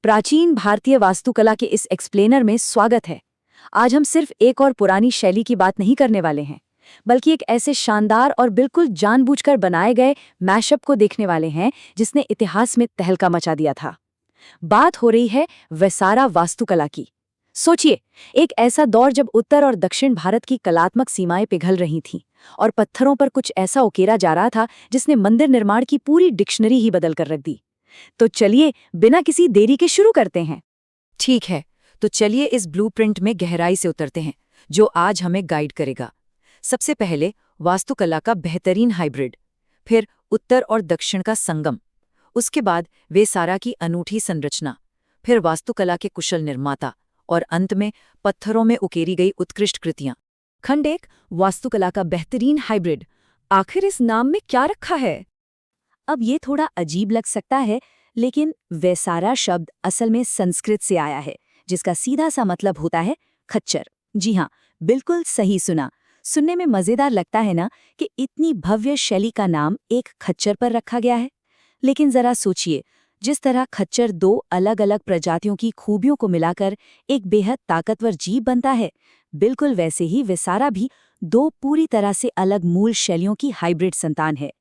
प्राचीन भारतीय वास्तुकला के इस एक्सप्लेनर में स्वागत है। आज हम सिर्फ एक और पुरानी शैली की बात नहीं करने वाले हैं, बल्कि एक ऐसे शानदार और बिल्कुल जानबूझकर बनाए गए मैशअप को देखने वाले हैं जिसने इतिहास में तहलका मचा दिया था। बात हो रही है वेसारा वास्तुकला की। सोचिए, एक ऐसा दौर जब उत्तर और दक्षिण भारत की कलात्मक सीमाएं पिघल रही थीं और पत्थरों पर कुछ ऐसा उकेरा जा रहा था जिसने मंदिर निर्माण की पूरी डिक्शनरी ही बदल कर रख दी। तो चलिए बिना किसी देरी के शुरू करते हैं। ठीक है, तो चलिए इस ब्लूप्रिंट में गहराई से उतरते हैं, जो आज हमें गाइड करेगा। सबसे पहले वास्तुकला का बेहतरीन हाइब्रिड, फिर उत्तर और दक्षिण का संगम, उसके बाद वेसारा की अनूठी संरचना, फिर वास्तुकला के कुशल निर्माता और अंत में पत्थरों में उकेरी गई उत्कृष्ट कृतियां। खंड 1, वास्तुकला का बेहतरीन हाइब्रिड। आखिर इस नाम में क्या रखा है? अब ये थोड़ा अजीब लग सकता है, लेकिन वेसारा शब्द असल में संस्कृत से आया है, जिसका सीधा सा मतलब होता है खच्चर। जी हाँ, बिल्कुल सही सुना। सुनने में मजेदार लगता है ना कि इतनी भव्य शैली का नाम एक खच्चर पर रखा गया है। लेकिन जरा सोचिए, जिस तरह खच्चर दो अलग अलग प्रजातियों की खूबियों को मिलाकर एक बेहद ताकतवर जीव बनता है, बिल्कुल वैसे ही वेसारा भी दो पूरी तरह से अलग मूल शैलियों की हाइब्रिड संतान है।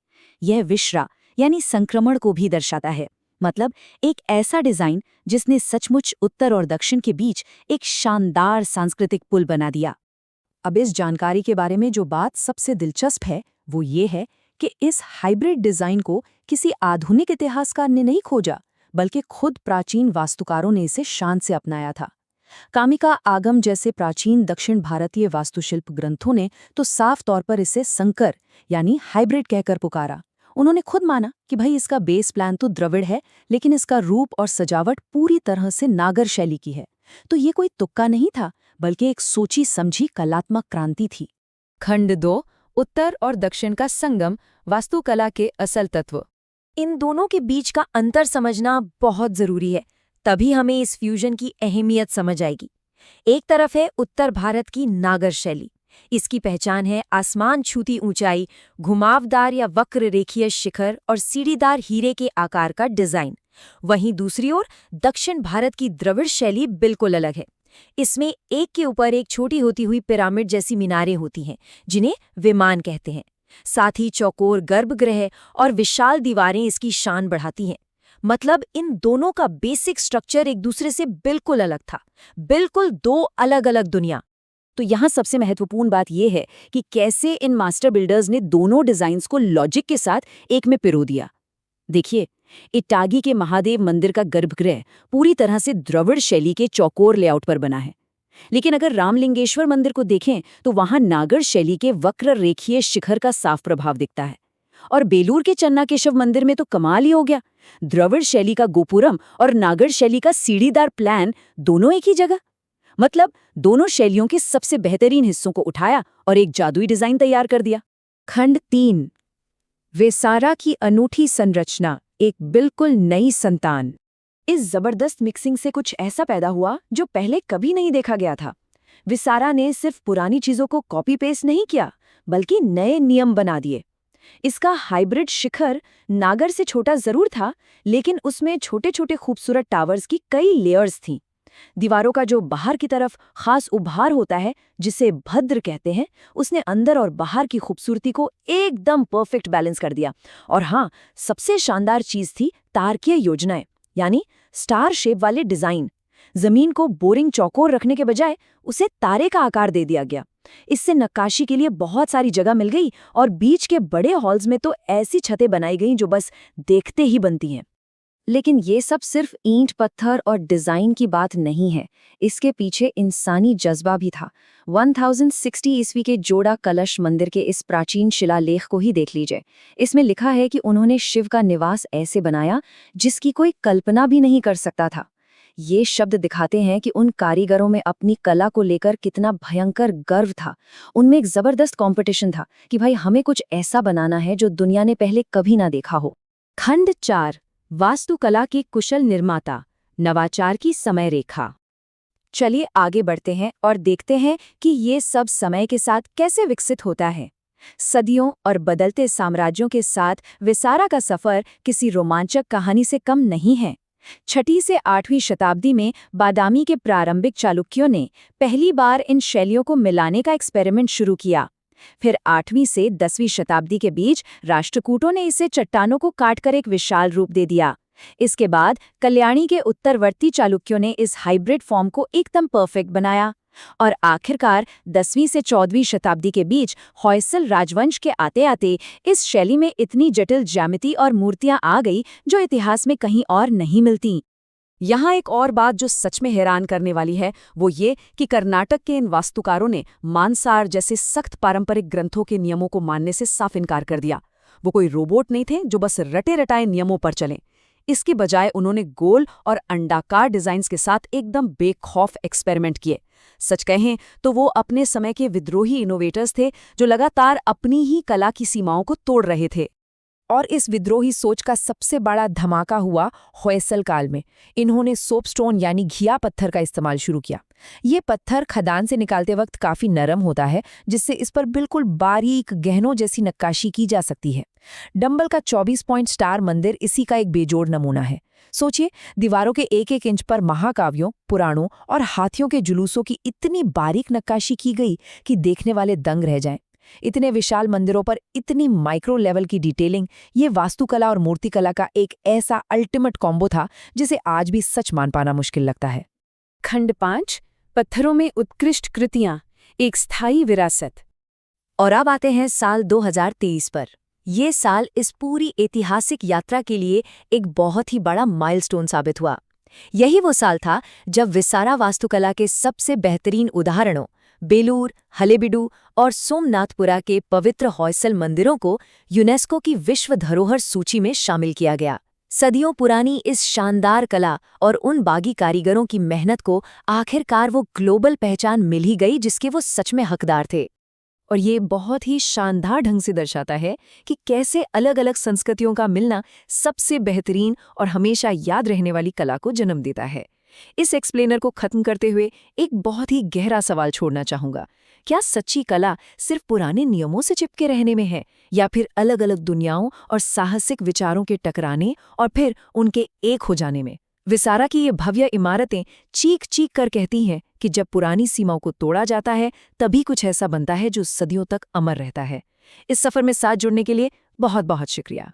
यह विश्रा यानी संक्रमण को भी दर्शाता है, मतलब एक ऐसा डिजाइन जिसने सचमुच उत्तर और दक्षिण के बीच एक शानदार सांस्कृतिक पुल बना दिया। अब इस जानकारी के बारे में जो बात सबसे दिलचस्प है वो ये है कि इस हाइब्रिड डिजाइन को किसी आधुनिक इतिहासकार ने नहीं खोजा, बल्कि खुद प्राचीन वास्तुकारों ने इसे शान से अपनाया था। कामिका आगम जैसे प्राचीन दक्षिण भारतीय वास्तुशिल्प ग्रंथों ने तो साफ तौर पर इसे संकर यानी हाइब्रिड कहकर पुकारा। उन्होंने खुद माना कि भाई इसका बेस प्लान तो द्रविड़ है, लेकिन इसका रूप और सजावट पूरी तरह से नागर शैली की है। तो ये कोई तुक्का नहीं था, बल्कि एक सोची समझी कलात्मक क्रांति थी। खंड 2, उत्तर और दक्षिण का संगम, वास्तुकला के असल तत्व। इन दोनों के बीच का अंतर समझना बहुत जरूरी है, तभी हमें इस फ्यूजन की अहमियत समझ आएगी। एक तरफ है उत्तर भारत की नागर शैली। इसकी पहचान है आसमान छूती ऊंचाई, घुमावदार या वक्र रेखीय शिखर और सीढ़ीदार हीरे के आकार का डिजाइन। वहीं दूसरी ओर दक्षिण भारत की द्रविड़ शैली बिल्कुल अलग है। इसमें एक के ऊपर एक छोटी होती हुई पिरामिड जैसी मीनारें होती हैं, जिन्हें विमान कहते हैं। साथ ही चौकोर गर्भगृह और विशाल दीवारें इसकी शान बढ़ाती हैं। मतलब इन दोनों का बेसिक स्ट्रक्चर एक दूसरे से बिल्कुल अलग था, बिल्कुल दो अलग अलग दुनिया। तो यहाँ सबसे महत्वपूर्ण बात यह है कि कैसे इन मास्टर बिल्डर्स ने दोनों डिजाइन्स को लॉजिक के साथ एक में पिरो दिया। देखिए, इटागी के महादेव मंदिर का गर्भगृह पूरी तरह से द्रविड़ शैली के चौकोर लेआउट पर बना है, लेकिन अगर रामलिंगेश्वर मंदिर को देखें तो वहां नागर शैली के वक्र रेखीय शिखर का साफ प्रभाव दिखता है। और बेलूर के चन्नाकेशव मंदिर में तो कमाल ही हो गया, द्रविड़ शैली का गोपुरम और नागर शैली का सीढ़ीदार प्लान दोनों एक ही जगह। मतलब दोनों शैलियों के सबसे बेहतरीन हिस्सों को उठाया और एक जादुई डिजाइन तैयार कर दिया। खंड 3, वेसारा की अनूठी संरचना, एक बिल्कुल नई संतान। इस जबरदस्त मिक्सिंग से कुछ ऐसा पैदा हुआ जो पहले कभी नहीं देखा गया था। वेसारा ने सिर्फ पुरानी चीजों को कॉपी पेस्ट नहीं किया, बल्कि नए नियम बना दिए। इसका हाइब्रिड शिखर नागर से छोटा जरूर था, लेकिन उसमें छोटे छोटे खूबसूरत टावर्स की कई लेयर्स थीं। दीवारों का जो बाहर की तरफ खास उभार होता है, जिसे भद्र कहते हैं, उसने अंदर और बाहर की खूबसूरती को एकदम परफेक्ट बैलेंस कर दिया। और हाँ, सबसे शानदार चीज थी तारकीय योजनाएं, यानी स्टार शेप वाले डिजाइन। जमीन को बोरिंग चौकोर रखने के बजाय उसे तारे का आकार दे दिया गया। इससे नक्काशी के लिए बहुत सारी जगह मिल गई और बीच के बड़े हॉल्स में तो ऐसी छतें बनाई गईं जो बस देखते ही बनती हैं। लेकिन ये सब सिर्फ ईंट पत्थर और डिजाइन की बात नहीं है, इसके पीछे इंसानी जज्बा भी था। 1060 ईस्वी के जोड़ा कलश मंदिर के इस प्राचीन शिलालेख को ही देख लीजिए। इसमें लिखा है कि उन्होंने शिव का निवास ऐसे बनाया जिसकी कोई कल्पना भी नहीं कर सकता था। ये शब्द दिखाते हैं कि उन कारीगरों में अपनी कला को लेकर कितना भयंकर गर्व था। उनमें एक जबरदस्त कंपटीशन था कि भाई हमें कुछ ऐसा बनाना है जो दुनिया ने पहले कभी ना देखा हो। खंड 4, वास्तुकला के कुशल निर्माता, नवाचार की समय रेखा। चलिए आगे बढ़ते हैं और देखते हैं कि ये सब समय के साथ कैसे विकसित होता है। सदियों और बदलते साम्राज्यों के साथ वेसारा का सफर किसी रोमांचक कहानी से कम नहीं है। छठी से 8वीं शताब्दी में बादामी के प्रारंभिक चालुक्यों ने पहली बार इन शैलियों को मिलाने का एक्सपेरिमेंट शुरू किया। फिर 8वीं से 10वीं शताब्दी के बीच राष्ट्रकूटों ने इसे चट्टानों को काटकर एक विशाल रूप दे दिया। इसके बाद कल्याणी के उत्तरवर्ती चालुक्यों ने इस हाइब्रिड फॉर्म को एकदम परफेक्ट बनाया। और आखिरकार 10वीं से 14वीं शताब्दी के बीच होयसल राजवंश के आते आते इस शैली में इतनी जटिल ज्यामिति और मूर्तियां आ गई जो इतिहास में कहीं और नहीं मिलती। यहाँ एक और बात जो सच में हैरान करने वाली है वो ये कि कर्नाटक के इन वास्तुकारों ने मानसार जैसे सख्त पारंपरिक ग्रंथों के नियमों को मानने से साफ इनकार कर दिया। वो कोई रोबोट नहीं थे जो बस रटे रटाए नियमों पर चलें। इसके बजाय उन्होंने गोल और अंडाकार डिजाइन्स के साथ एकदम बेखौफ एक्सपेरिमेंट किए। सच कहें तो वो अपने समय के विद्रोही इनोवेटर्स थे जो लगातार अपनी ही कला की सीमाओं को तोड़ रहे थे। और इस विद्रोही सोच का सबसे बड़ा धमाका हुआ होयसल काल में। इन्होंने सोपस्टोन यानी घिया पत्थर का इस्तेमाल शुरू किया। ये पत्थर खदान से निकालते वक्त काफी नरम होता है, जिससे इस पर बिल्कुल बारीक गहनों जैसी नक्काशी की जा सकती है। डंबल का 24 पॉइंट स्टार मंदिर इसी का एक बेजोड़ नमूना है। सोचिए, दीवारों के एक एक इंच पर महाकाव्यों, पुराणों और हाथियों के जुलूसों की इतनी बारीक नक्काशी की गई कि देखने वाले दंग रह जाएं। इतने विशाल मंदिरों पर इतनी माइक्रो लेवल की डिटेलिंग, ये वास्तुकला और मूर्तिकला का एक ऐसा अल्टीमेट कॉम्बो था जिसे आज भी सच मान पाना मुश्किल लगता है। खंड 5, पत्थरों में उत्कृष्ट कृतियां, एक स्थायी विरासत। और अब आते हैं साल 2023 पर। ये साल इस पूरी ऐतिहासिक यात्रा के लिए एक बहुत ही बड़ा माइलस्टोन साबित हुआ। यही वो साल था जब विसारा वास्तुकला के सबसे बेहतरीन उदाहरणों बेलूर, हलेबीडु और सोमनाथपुरा के पवित्र होयसल मंदिरों को यूनेस्को की विश्व धरोहर सूची में शामिल किया गया। सदियों पुरानी इस शानदार कला और उन बागी कारीगरों की मेहनत को आखिरकार वो ग्लोबल पहचान मिल ही गई जिसके वो सच में हकदार थे। और ये बहुत ही शानदार ढंग से दर्शाता है कि कैसे अलग अलग संस्कृतियों का मिलना सबसे बेहतरीन और हमेशा याद रहने वाली कला को जन्म देता है। इस एक्सप्लेनर को खत्म करते हुए एक बहुत ही गहरा सवाल छोड़ना चाहूंगा। क्या सच्ची कला सिर्फ पुराने नियमों से चिपके रहने में है, या फिर अलग अलग दुनियाओं और साहसिक विचारों के टकराने और फिर उनके एक हो जाने में? विसारा की ये भव्य इमारतें चीख चीख कर कहती हैं कि जब पुरानी सीमाओं को तोड़ा जाता है तभी कुछ ऐसा बनता है जो सदियों तक अमर रहता है। इस सफर में साथ जुड़ने के लिए बहुत बहुत शुक्रिया।